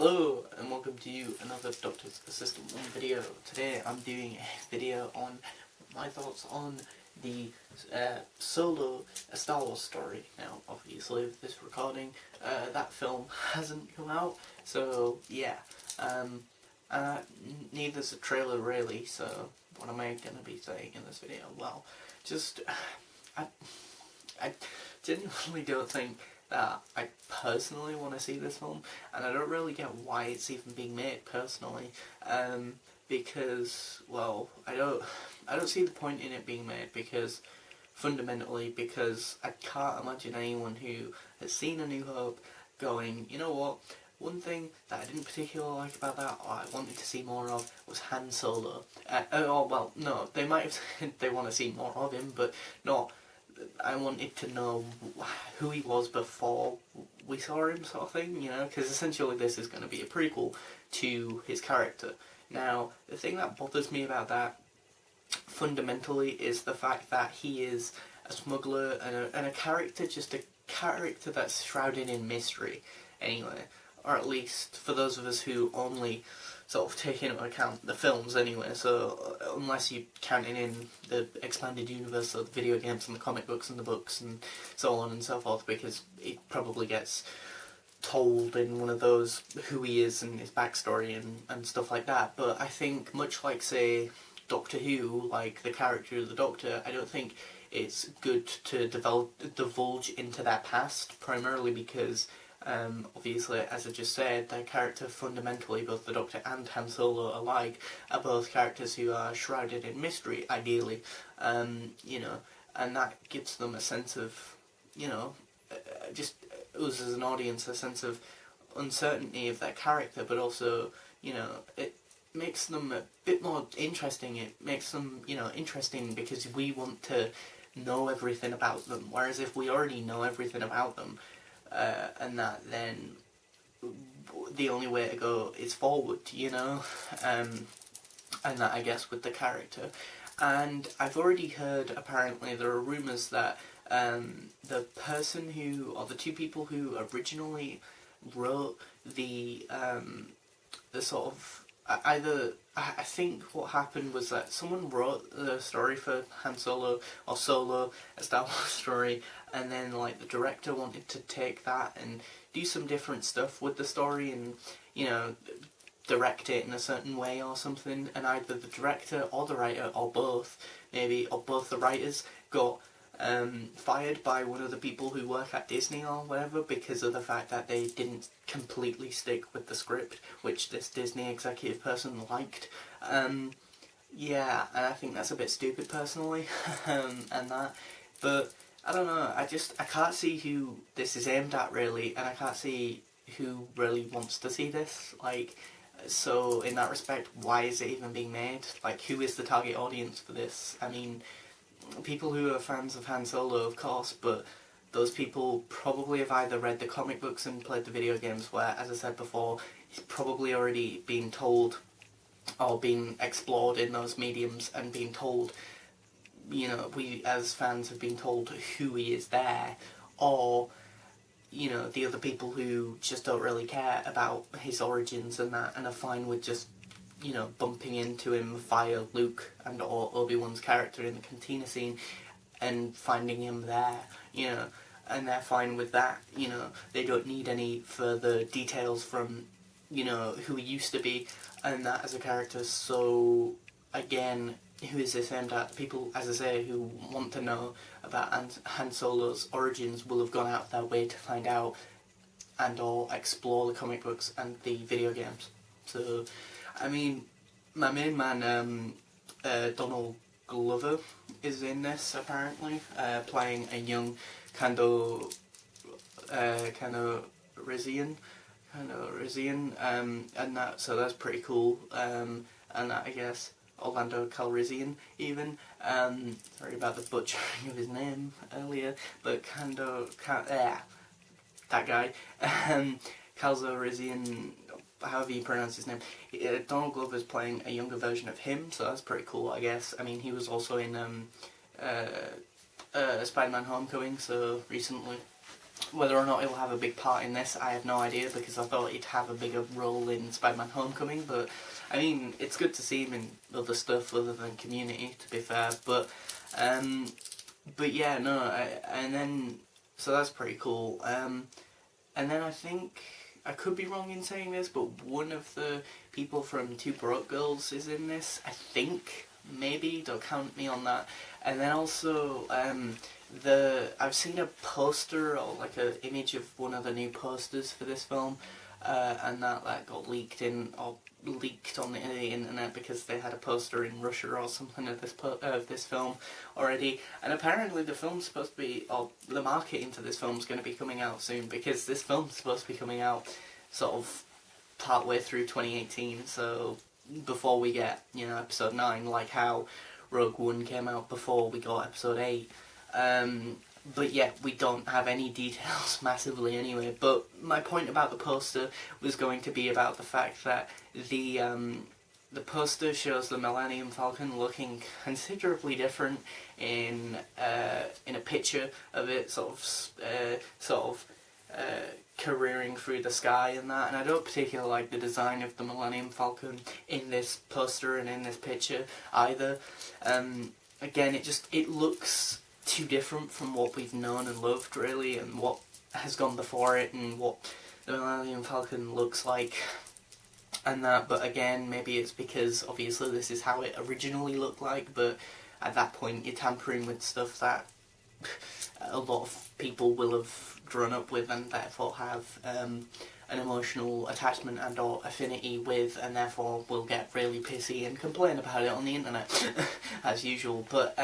Hello and welcome to another Doctor's Assistant 1 video. Today I'm doing a video on my thoughts on the Solo A Star Wars Story. Now obviously with this recording that film hasn't come out, so yeah, neither's a trailer really, so what am I going to be saying in this video? Well, just I genuinely don't think that I personally want to see this film, and I don't really get why it's even being made personally, because, well, I don't see the point in it being made, because fundamentally, because I can't imagine anyone who has seen A New Hope going, you know what, one thing that I didn't particularly like about that, or I wanted to see more of, was Han Solo. Well, no, they might have said they want to see more of him, but not, I wanted to know who he was before we saw him, sort of thing, you know, because essentially this is going to be a prequel to his character. Now, the thing that bothers me about that, fundamentally, is the fact that he is a smuggler and a character, just a character that's shrouded in mystery, anyway. Or at least for those of us who only sort of take into account the films anyway, so unless you're counting in the expanded universe of the video games and the comic books and the books and so on and so forth, because it probably gets told in one of those who he is and his backstory and stuff like that. But I think, much like, say, Doctor Who, like the character of the Doctor, I don't think it's good to divulge into their past, primarily because obviously, as I just said, their character fundamentally, both the Doctor and Han Solo alike, are both characters who are shrouded in mystery, ideally, you know, and that gives them a sense of, you know, just us as an audience, a sense of uncertainty of their character, but also, you know, it makes them a bit more interesting. It makes them, you know, interesting because we want to know everything about them, whereas if we already know everything about them, and that, then the only way to go is forward, you know, and that, I guess, with the character. And I've already heard, apparently, there are rumours that the person who, or the two people who originally wrote the sort of, I think what happened was that someone wrote the story for Han Solo, or Solo, A Star Wars Story, and then, like, the director wanted to take that and do some different stuff with the story and, you know, direct it in a certain way or something, and either the director or the writer, or both, maybe, or both the writers, got fired by one of the people who work at Disney or whatever, because of the fact that they didn't completely stick with the script, which this Disney executive person liked. Yeah, and I think that's a bit stupid personally, and that, but I don't know, I can't see who this is aimed at really, and I can't see who really wants to see this, like, so in that respect, why is it even being made? Like, who is the target audience for this? I mean, people who are fans of Han Solo, of course, but those people probably have either read the comic books and played the video games, where, as I said before, he's probably already been told, or been explored in those mediums, and been told, you know, we as fans have been told who he is there, or, you know, the other people who just don't really care about his origins and that, and are fine with just, you know, bumping into him via Luke and or Obi-Wan's character in the cantina scene and finding him there, you know, and they're fine with that, you know, they don't need any further details from, you know, who he used to be and that as a character. So again, who is this aimed at? People, as I say, who want to know about Han Solo's origins will have gone out of their way to find out and or explore the comic books and the video games. So, I mean, my main man, Donald Glover, is in this, apparently, playing a young Kando Rizian, and that, so that's pretty cool, and that, I guess, Orlando Calrissian, even, sorry about the butchering of his name earlier, but that guy, Calrissian, however you pronounce his name, Donald Glover's playing a younger version of him, so that's pretty cool, I guess. I mean, he was also in Spider-Man Homecoming, so recently, Whether or not he'll have a big part in this, I have no idea, because I thought he'd have a bigger role in Spider-Man Homecoming, but I mean, it's good to see him in other stuff other than Community, to be fair, but yeah, no, and then, so that's pretty cool, and then I think, I could be wrong in saying this, but one of the people from Two Broke Girls is in this, I think, maybe, don't count me on that, and then also, I've seen a poster or like an image of one of the new posters for this film, and that got leaked on the internet because they had a poster in Russia or something of this film already. And apparently the film's supposed to be, or the marketing to this film's going to be coming out soon, because this film's supposed to be coming out sort of partway through 2018. So before we get episode 9, like how Rogue One came out before we got episode 8. But yeah, we don't have any details massively anyway. But my point about the poster was going to be about the fact that the poster shows the Millennium Falcon looking considerably different in a picture of it, sort of careering through the sky and that. And I don't particularly like the design of the Millennium Falcon in this poster and in this picture either. Again, it looks too different from what we've known and loved, really, and what has gone before it, and what the Millennium Falcon looks like, and that. But again, maybe it's because obviously this is how it originally looked like, but at that point you're tampering with stuff that a lot of people will have grown up with and therefore have an emotional attachment and or affinity with, and therefore will get really pissy and complain about it on the internet as usual. But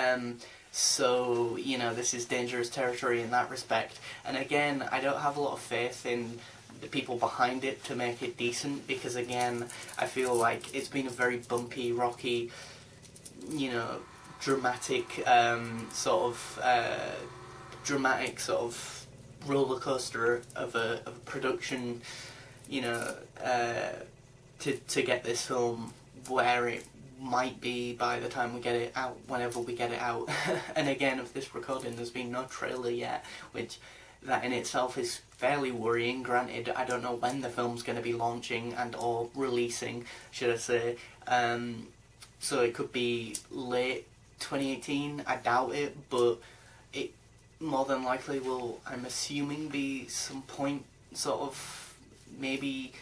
so, this is dangerous territory in that respect. And again, I don't have a lot of faith in the people behind it to make it decent, because again, I feel like it's been a very bumpy, rocky, dramatic sort of roller coaster of a production, to get this film where it might be by the time we get it out, whenever we get it out. And again, of this recording, there's been no trailer yet, which that in itself is fairly worrying. Granted, I don't know when the film's going to be launching and or releasing, should I say. So it could be late 2018, I doubt it, but it more than likely will, I'm assuming, be some point sort of maybe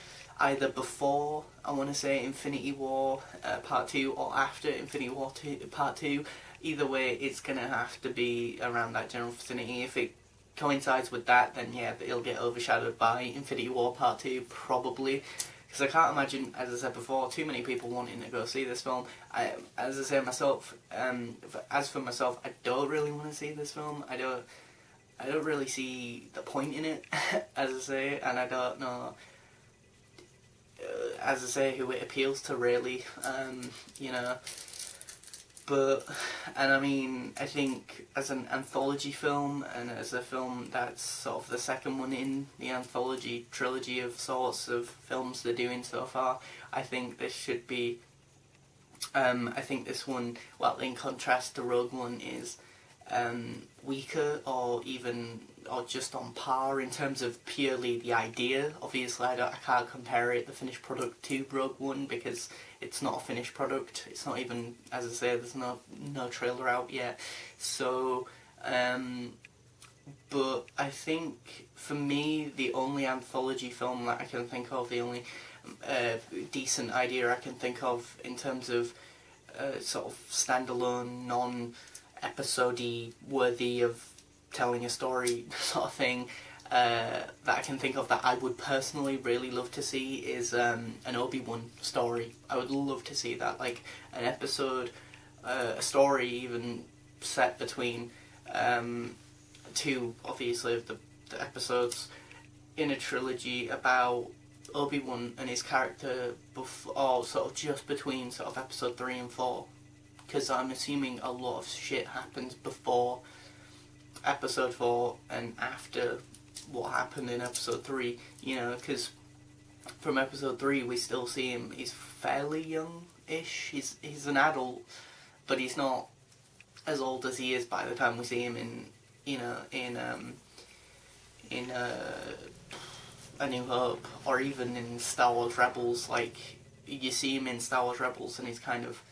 either before, I want to say, Infinity War Part 2 or after Infinity War Part 2. Either way, it's going to have to be around that general vicinity. If it coincides with that, then yeah, it'll get overshadowed by Infinity War Part 2, probably. Because I can't imagine, as I said before, too many people wanting to go see this film. As I say myself, as for myself, I don't really want to see this film. I don't really see the point in it, as I say, and I don't know, as I say, who it appeals to, really, but, and I mean, I think as an anthology film, and as a film that's sort of the second one in the anthology trilogy of sorts of films they're doing so far, I think this should be, I think this one, well, in contrast to Rogue One, is weaker, or just on par in terms of purely the idea. Obviously, I can't compare the finished product to Rogue One, because it's not a finished product. It's not even, as I say, there's no trailer out yet. So, but I think for me, the only anthology film that I can think of, the only decent idea I can think of in terms of sort of standalone, non-episode-y, worthy of telling a story sort of thing, that I can think of that I would personally really love to see is an Obi-Wan story. I would love to see that, like an episode, a story even set between two, obviously, of the episodes in a trilogy about Obi-Wan and his character, or sort of just between sort of episode 3 and 4, because I'm assuming a lot of shit happens before episode 4 and after what happened in episode 3, because from episode 3 we still see him, he's fairly young-ish, he's an adult, but he's not as old as he is by the time we see him in in A New Hope, or even in Star Wars Rebels. Like, you see him in Star Wars Rebels and he's kind of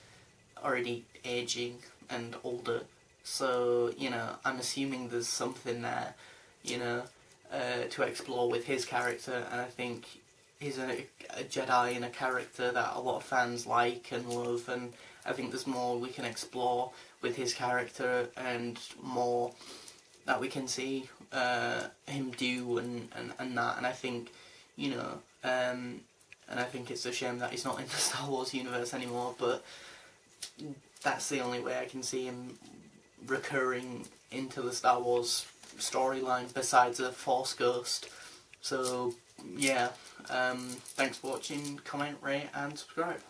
already aging and older. So, you know, I'm assuming there's something there, you know, to explore with his character, and I think he's a Jedi and a character that a lot of fans like and love, and I think there's more we can explore with his character and more that we can see him do and that, and I think, you know, and I think it's a shame that he's not in the Star Wars universe anymore, but that's the only way I can see him recurring into the Star Wars storyline besides a Force Ghost. So yeah, thanks for watching, comment, rate and subscribe.